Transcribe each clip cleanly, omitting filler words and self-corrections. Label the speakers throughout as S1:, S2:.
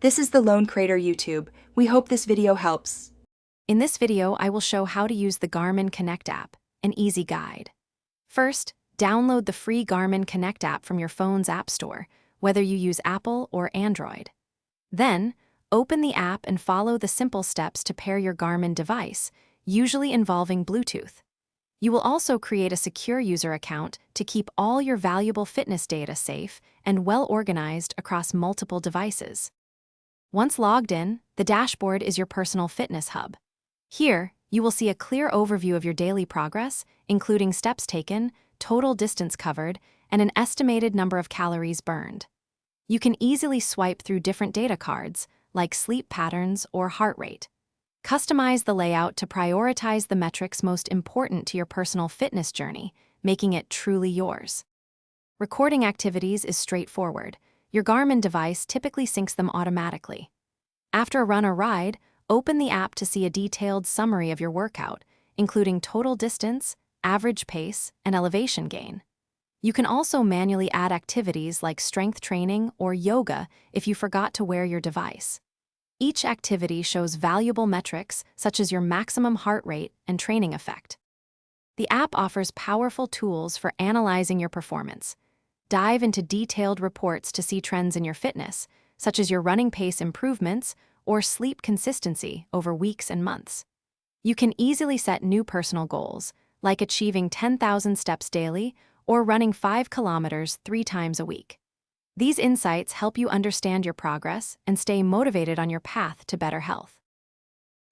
S1: This is the Lone Crater YouTube. We hope this video helps.
S2: In this video, I will show how to use the Garmin Connect app, an easy guide. First, download the free Garmin Connect app from your phone's app store, whether you use Apple or Android. Then, open the app and follow the simple steps to pair your Garmin device, usually involving Bluetooth. You will also create a secure user account to keep all your valuable fitness data safe and well organized across multiple devices. Once logged in, the dashboard is your personal fitness hub. Here, you will see a clear overview of your daily progress, including steps taken, total distance covered, and an estimated number of calories burned. You can easily swipe through different data cards, like sleep patterns or heart rate. Customize the layout to prioritize the metrics most important to your personal fitness journey, making it truly yours. Recording activities is straightforward. Your Garmin device typically syncs them automatically. After a run or ride, open the app to see a detailed summary of your workout, including total distance, average pace, and elevation gain. You can also manually add activities like strength training or yoga if you forgot to wear your device. Each activity shows valuable metrics such as your maximum heart rate and training effect. The app offers powerful tools for analyzing your performance. Dive into detailed reports to see trends in your fitness, such as your running pace improvements or sleep consistency over weeks and months. You can easily set new personal goals, like achieving 10,000 steps daily or running 5 kilometers 3 times a week. These insights help you understand your progress and stay motivated on your path to better health.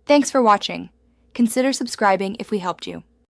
S1: Thanks for watching. Consider subscribing if we helped you.